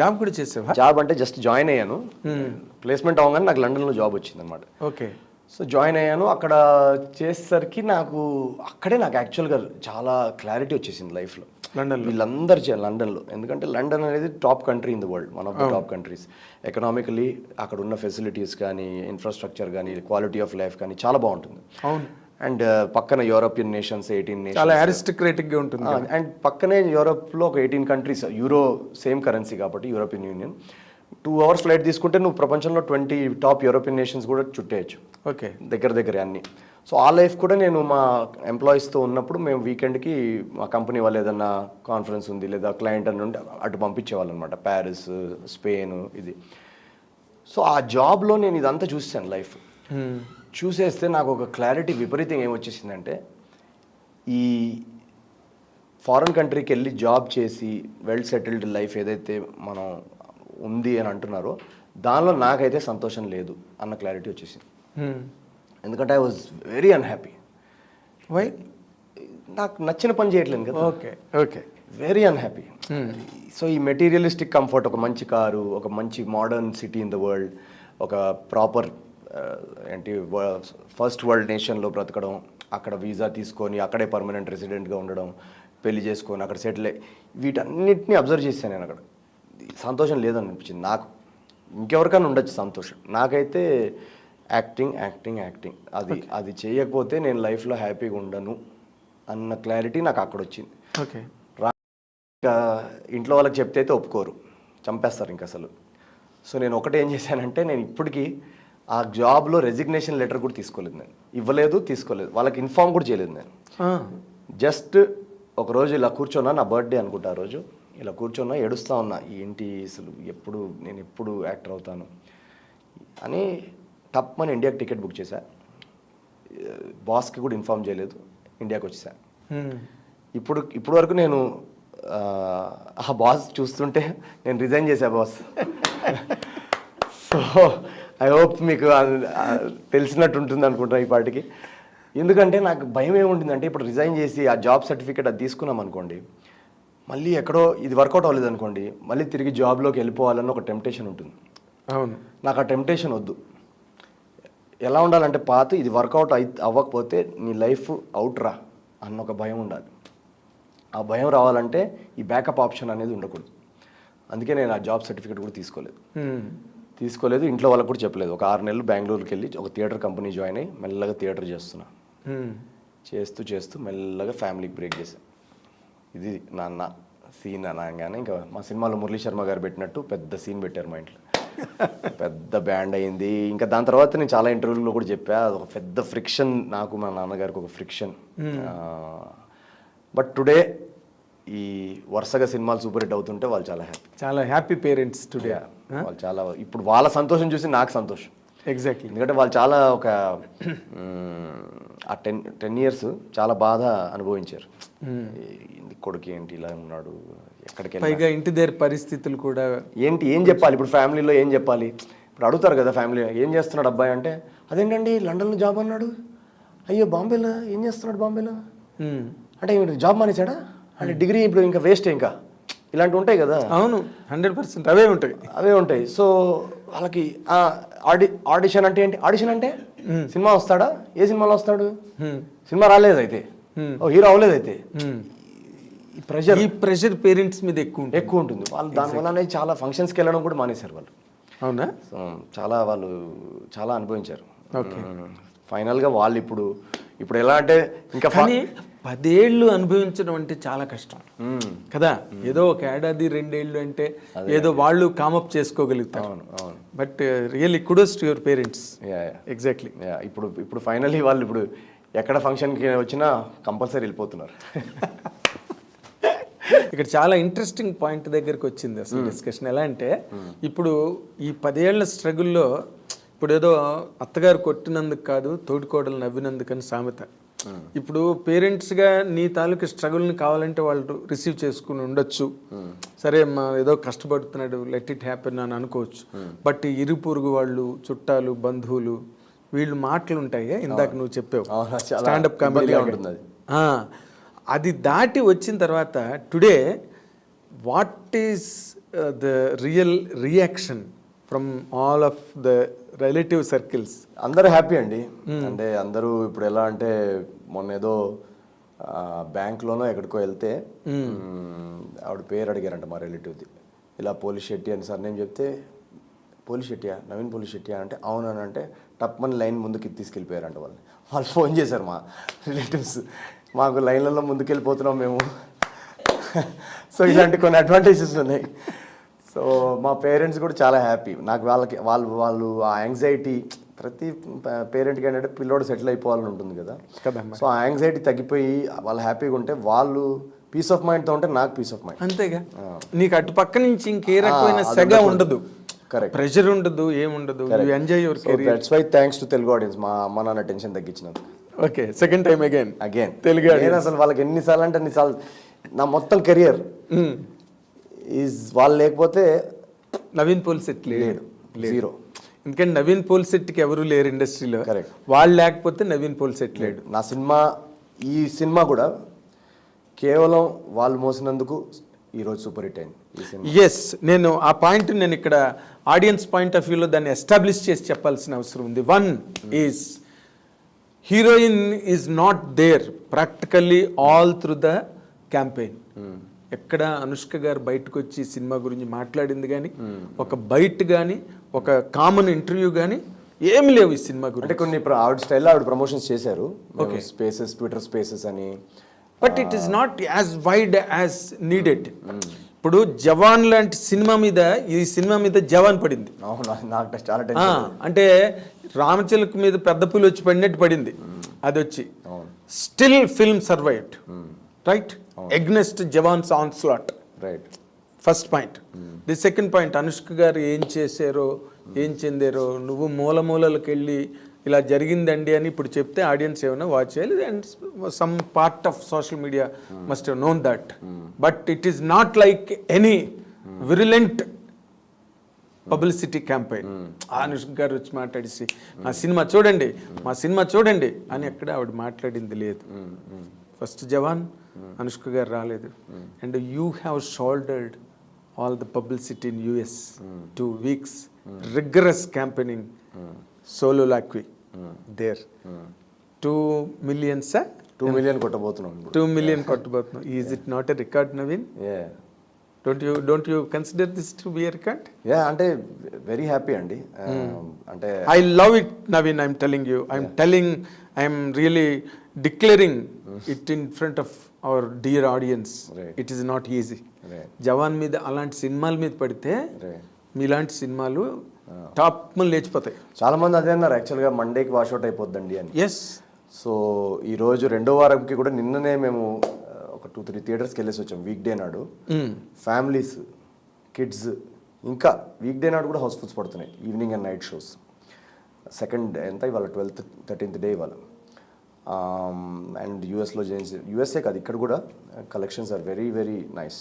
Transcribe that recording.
Job కూడా చేసావా? Job అంటే జస్ట్ జాయిన్ అయ్యాను, ప్లేస్మెంట్ అవ్వగానే నాకు లండన్లో జాబ్ వచ్చింది అనమాట. ఓకే. సో జాయిన్ అయ్యాను. అక్కడ చేసేసరికి నాకు అక్కడే నాకు యాక్చువల్గా చాలా క్లారిటీ వచ్చేసింది లైఫ్లో. లండన్ వీళ్ళందరూ లండన్లో, ఎందుకంటే లండన్ అనేది top country in the world, one of the top countries. Economically అక్కడ ఉన్న ఫెసిలిటీస్ కానీ, ఇన్ఫ్రాస్ట్రక్చర్ కానీ, క్వాలిటీ ఆఫ్ లైఫ్ కానీ చాలా బాగుంటుంది. అవును. అండ్ పక్కన యూరోపియన్ నేషన్స్ 18 నేషన్స్, చాలా అరిస్టోక్రాటిక్గా ఉంటుంది. అండ్ పక్కనే యూరోప్లో ఒక 18 కంట్రీస్, యూరో సేమ్ కరెన్సీ కాబట్టి యూరోపియన్ యూనియన్. 2 hours ఫ్లైట్ తీసుకుంటే నువ్వు ప్రపంచంలో 20 టాప్ యూరోపియన్ నేషన్స్ కూడా చుట్టేయచ్చు. ఓకే. దగ్గర అన్ని. సో ఆ లైఫ్ కూడా నేను మా ఎంప్లాయీస్తో ఉన్నప్పుడు మేము వీకెండ్కి మా కంపెనీ వాళ్ళు ఏదన్నా కాన్ఫరెన్స్ ఉంది లేదా క్లయింట్ అని ఉంటే అటు పంపించేవాళ్ళు అనమాట, ప్యారిస్, స్పెయిన్ ఇది. సో ఆ జాబ్లో నేను ఇదంతా చూసాను లైఫ్. చూసేస్తే నాకు ఒక క్లారిటీ విపరీతంగా ఏమొచ్చేసిందంటే, ఈ ఫారెన్ కంట్రీకి వెళ్ళి జాబ్ చేసి వెల్ సెటిల్డ్ లైఫ్ ఏదైతే మనం ఉంది అని అంటున్నారో దానిలో నాకైతే సంతోషం లేదు అన్న క్లారిటీ వచ్చేసింది. ఎందుకంటే I was very unhappy. Why? నాకు నచ్చిన పని చేయట్లేదు కదా. Okay okay. Very unhappy. So ఈ మెటీరియలిస్టిక్ కంఫర్ట్, ఒక మంచి కారు, ఒక మంచి modern city in the world, ఒక ప్రాపర్ ఏంటి ఫస్ట్ వరల్డ్ నేషన్లో బ్రతకడం, అక్కడ వీసా తీసుకొని అక్కడే పర్మనెంట్ రెసిడెంట్గా ఉండడం, పెళ్లి చేసుకొని అక్కడ సెటిల్ అయ్యి, వీటన్నిటిని అబ్జర్వ్ చేశాను నేను. అక్కడ సంతోషం లేదనిపించింది నాకు. ఇంకెవరికైనా ఉండొచ్చు సంతోషం, నాకైతే యాక్టింగ్. అది చేయకపోతే నేను లైఫ్లో హ్యాపీగా ఉండను అన్న క్లారిటీ నాకు అక్కడ వచ్చింది. ఓకే. ఇంకా ఇంట్లో వాళ్ళకి చెప్తే అయితే ఒప్పుకోరు, చంపేస్తారు ఇంక అసలు. సో నేను ఒకటి ఏం చేశానంటే, నేను ఇప్పటికీ ఆ జాబ్లో రెసిగ్నేషన్ లెటర్ కూడా తీసుకోలేదు, నేను తీసుకోలేదు, వాళ్ళకి ఇన్ఫార్మ్ కూడా చేయలేదు నేను. జస్ట్ ఒకరోజు ఇలా కూర్చున్నా, నా బర్త్డే అనుకుంటా ఆ రోజు, ఇలా కూర్చున్నా ఏడుస్తూ ఉన్నా, ఏంటి అసలు నేను ఎప్పుడు యాక్టర్ అవుతాను అని టప్మని ఇండియాకి టికెట్ బుక్ చేశా. బాస్కి కూడా ఇన్ఫార్మ్ చేయలేదు, ఇండియాకి వచ్చేసా. ఇప్పుడు వరకు నేను ఆ బాస్ చూస్తుంటే నేను రిజైన్ చేశా బాస్. సో ఐ హోప్ మీకు తెలిసినట్టు ఉంటుంది అనుకుంటా ఈ పాటికి. ఎందుకంటే నాకు భయం ఏముంటుందంటే, ఇప్పుడు రిజైన్ చేసి ఆ జాబ్ సర్టిఫికేట్ అది తీసుకున్నాం అనుకోండి, మళ్ళీ ఎక్కడో ఇది వర్కౌట్ అవ్వలేదు అనుకోండి, మళ్ళీ తిరిగి జాబ్లోకి వెళ్ళిపోవాలని ఒక టెంప్టేషన్ ఉంటుంది. అవును. నాకు ఆ టెంప్టేషన్ వద్దు. ఎలా ఉండాలంటే, ఇది వర్కౌట్ అవ్వకపోతే నీ లైఫ్ అవుట్ రా అన్న ఒక భయం ఉండాలి. ఆ భయం రావాలంటే ఈ బ్యాకప్ ఆప్షన్ అనేది ఉండకూడదు. అందుకే నేను ఆ జాబ్ సర్టిఫికేట్ కూడా తీసుకోలేదు. ఇంట్లో వాళ్ళకి కూడా చెప్పలేదు. ఒక 6 నెలలు బెంగళూరుకి వెళ్ళి ఒక థియేటర్ కంపెనీ జాయిన్ అయ్యి మెల్లగా థియేటర్ చేస్తున్నా. చేస్తూ మెల్లగా ఫ్యామిలీకి బ్రేక్ చేశాను. ఇది నాన్న సీన్ అనగానే ఇంకా మా సినిమాలో మురళీ శర్మ గారు పెట్టినట్టు పెద్ద సీన్ పెట్టారు మా ఇంట్లో. పెద్ద బ్యాండ్ అయింది. ఇంకా దాని తర్వాత నేను చాలా ఇంటర్వ్యూలో కూడా చెప్పా, ఒక పెద్ద ఫ్రిక్షన్ నాకు మా నాన్నగారికి, ఒక ఫ్రిక్షన్. బట్ టుడే ఈ వరుసగా సినిమాలు సూపర్ హిట్ అవుతుంటే వాళ్ళు చాలా హ్యాపీ పేరెంట్స్ టుడే. వాళ్ళు చాలా, ఇప్పుడు వాళ్ళ సంతోషం చూసి నాకు సంతోషం. ఎగ్జాక్ట్లీ. ఎందుకంటే వాళ్ళు చాలా ఒక ఆ 10 years చాలా బాధ అనుభవించారు. కొడుకు ఏంటి ఇలా ఉన్నాడు, ఎక్కడికి పైగా ఇంటి దగ్గర పరిస్థితులు కూడా ఏం చెప్పాలి ఇప్పుడు ఫ్యామిలీలో, ఏం చెప్పాలి? ఇప్పుడు అడుగుతారు కదా ఫ్యామిలీ, ఏం చేస్తున్నాడు అబ్బాయి అంటే, అదేంటండి లండన్లో జాబ్ అన్నాడు, అయ్యో బాంబేలో ఏం చేస్తున్నాడు, బాంబేలో అంటే జాబ్ మానేశాడా అంటే, డిగ్రీ ఇప్పుడు ఇంకా వేస్ట్, ఇంకా ఇలాంటివి ఉంటాయి కదా. అవును, 100% అవే ఉంటాయి. సో వాళ్ళకి ఆడిషన్ అంటే ఏంటి, ఆడిషన్ అంటే సినిమా వస్తాడా, ఏ సినిమాలో వస్తాడు, సినిమా రాలేదు అయితే, హీరో అవ్వలేదు అయితే, ఈ ప్రెషర్ పేరెంట్స్ మీద ఎక్కువ ఉంటుంది. వాళ్ళు దానివల్ల చాలా ఫంక్షన్స్కి వెళ్ళడం కూడా మానేశారు వాళ్ళు. అవునా? వాళ్ళు చాలా అనుభవించారు. ఫైనల్గా వాళ్ళు ఇప్పుడు ఎలా అంటే, ఇంకా 10 ఏళ్ళు అనుభవించడం అంటే చాలా కష్టం కదా. ఏదో ఒక ఏడాది 2 ఏళ్ళు అంటే ఏదో వాళ్ళు కామప్ చేసుకోగలుగుతారు. But really kudos to your parents. Exactly. ఇప్పుడు ఫైనల్లీ వాళ్ళు ఇప్పుడు ఎక్కడ ఫంక్షన్కి వచ్చినా కంపల్సరీ వెళ్ళిపోతున్నారు. ఇక్కడ చాలా ఇంట్రెస్టింగ్ పాయింట్ దగ్గరికి వచ్చింది అసలు డిస్కషన్. ఎలా అంటే, ఇప్పుడు ఈ 10 ఏళ్ల స్ట్రగుల్లో ఇప్పుడు ఏదో అత్తగారు కొట్టినందుకు కాదు తోటికోడలు నవ్వినందుకని సామెత. ఇప్పుడు పేరెంట్స్గా నీ తాలూకు స్ట్రగుల్ని కావాలంటే వాళ్ళు రిసీవ్ చేసుకుని ఉండొచ్చు, సరే మా ఏదో కష్టపడుతున్నాడు లెట్ ఇట్ హ్యాపెన్ అని అనుకోవచ్చు. బట్ ఇరుగు పొరుగు వాళ్ళు, చుట్టాలు, బంధువులు, వీళ్ళు మాటలు ఉంటాయి. ఇందాక నువ్వు చెప్పావు స్టాండప్ కామెడీ ఉంటుంది, అది దాటి వచ్చిన తర్వాత today what is the real reaction from all of the relative circles? అందరూ హ్యాపీ అండి. అంటే అందరూ ఇప్పుడు ఎలా అంటే మొన్న ఏదో బ్యాంక్లోనో ఎక్కడికో వెళ్తే ఆవిడ పేరు అడిగారంట మా రిలేటివ్ది. ఇలా పోలీస్ శెట్టి అని సార్ నేను చెప్తే, పోలీస్ శెట్టియా, నవీన్ పోలీస్ శెట్టియా అంటే అవునని అంటే టప్మని లైన్ ముందుకి తీసుకెళ్ళిపోయారంట వాళ్ళు ఫోన్ చేశారు మా రిలేటివ్స్, మాకు లైన్లలో ముందుకెళ్ళిపోతున్నాం మేము. సో ఇలాంటి కొన్ని అడ్వాంటేజెస్ ఉన్నాయి. సో మా పేరెంట్స్ కూడా చాలా హ్యాపీ. నాకు వాళ్ళు ఆ యాంగ్జైటీ, ప్రతి పేరెంట్కి ఏంటంటే పిల్లోడు సెటిల్ అయిపోవాలని ఉంటుంది కదా. సో ఆ యాంగ్జైటీ తగ్గిపోయి వాళ్ళు హ్యాపీగా ఉంటే, వాళ్ళు పీస్ ఆఫ్ మైండ్తో ఉంటే నాకు పీస్ ఆఫ్ మైండ్. అంతేగా, నీకు అటు పక్క నుంచి ఇంకే రకమైన సెగ ఉండదు, కరెక్ట్, ప్రెషర్ ఉండదు, ఏముండదు. You enjoy your career. That's why thanks to Telugu audience, మా అమ్మ నాన్న టెన్షన్ తగ్గించినందుకు. Okay, second time again Telugu నేను అసలు వాళ్ళకి ఎన్నిసార్లు అంటే అన్నిసార్లు నా మొత్తం కెరియర్ ఈజ్ వాళ్ళు లేకపోతే నవీన్ పోల్సెట్ లేడు, జీరో. ఎందుకంటే నవీన్ పోల్సెట్కి ఎవరు లేరు ఇండస్ట్రీలో, కరెక్ట్. వాళ్ళు లేకపోతే నవీన్ పోల్సెట్ లేడు. నా సినిమా, ఈ సినిమా కూడా కేవలం వాళ్ళు మోసినందుకు ఈరోజు సూపర్ హిట్ అయింది ఈ సినిమా. ఎస్, నేను ఆ పాయింట్ నేను ఇక్కడ ఆడియన్స్ పాయింట్ ఆఫ్ వ్యూలో దాన్ని ఎస్టాబ్లిష్ చేసి చెప్పాల్సిన అవసరం ఉంది. One is heroine is not there practically all through the campaign. ఎక్కడ అనుష్క గారు బయటకు వచ్చి సినిమా గురించి మాట్లాడింది కానీ, ఒక బయట కానీ, ఒక కామన్ ఇంటర్వ్యూ కానీ ఏమి లేవు ఈ సినిమా గురించి. అంటే కొన్ని ఆవిడ స్టైల్లో ఆవిడ ప్రమోషన్స్ చేశారు, స్పేసెస్, ట్విట్టర్ స్పేసెస్ అని, but it is not as wide as needed. ఇప్పుడు జవాన్ లాంటి సినిమా మీద ఈ సినిమా మీద జవాన్ పడింది. అవును, నాకు చాలా అంటే రామచిలక మీద పెద్ద పులి వచ్చి పడినట్టు పడింది. అది వచ్చి still film survived, right, against jawans onslaught, right. First point. The second point, Anushka గారు ఏం చేశారో, ఏం చెందారో, నువ్వు మూలకి వెళ్ళి ఇలా జరిగిందండి అని ఇప్పుడు చెప్తే ఆడియన్స్ ఏమైనా వాచ్ చేయాలి. And some part of social media must have known that. But it is not like any virulent publicity campaign. Anushka గారు వచ్చి మాట్లాడేసి మా సినిమా చూడండి అని ఎక్కడ ఆవిడ మాట్లాడింది లేదు. ఫస్ట్ జవాన్, అనుష్క గారు రాలేదు. And you have shouldered all the publicity in US 2 weeks, rigorous campaigning, solo lacquey there. 2 million, sir? 2 million కొట్టబోతున్నాం. 2 million కొట్టబోతున్నాం. Is it not a record, Naveen? Yeah. Don't you consider this to be a record? Yeah, అంటే very happy అండి. అంటే I love it, Naveen. I'm really declaring it in front of our dear audience. Right. It is not easy. Right. జవాన్ మీద అలాంటి సినిమాల మీద పడితే మీలాంటి సినిమాలు టాప్ లేచిపోతాయి. చాలా మంది అదే అన్నారు యాక్చువల్గా, మండేకి వాష్అవుట్ అయిపోద్దండి అని. ఎస్. సో ఈరోజు రెండో వారంకి కూడా నిన్ననే మేము ఒక 2-3 థియేటర్స్కి వెళ్ళేసి వచ్చాం. వీక్ డే నాడు ఫ్యామిలీస్, కిడ్స్, ఇంకా వీక్ డే నాడు కూడా హౌస్ఫుల్స్ పడుతున్నాయి, evening and night shows. Second ఎంత ఇవాళ 12th 13th డే ఇవాళ. అండ్ యూఎస్ఏ కాదు, ఇక్కడ కూడా collections are very very nice.